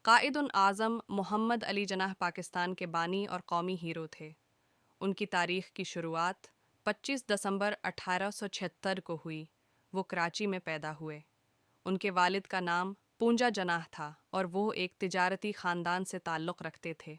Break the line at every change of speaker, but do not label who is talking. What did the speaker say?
काइद-उन-आज़म मोहम्मद अली जनाह पाकिस्तान के बानी और कौमी हीरो थे। उनकी तारीख़ की शुरुआत 25 दिसंबर 1876 को हुई। वो कराची में पैदा हुए। उनके वालिद का नाम पूंजा जनाह था और वो एक तिजारती ख़ानदान से ताल्लुक़ रखते थे।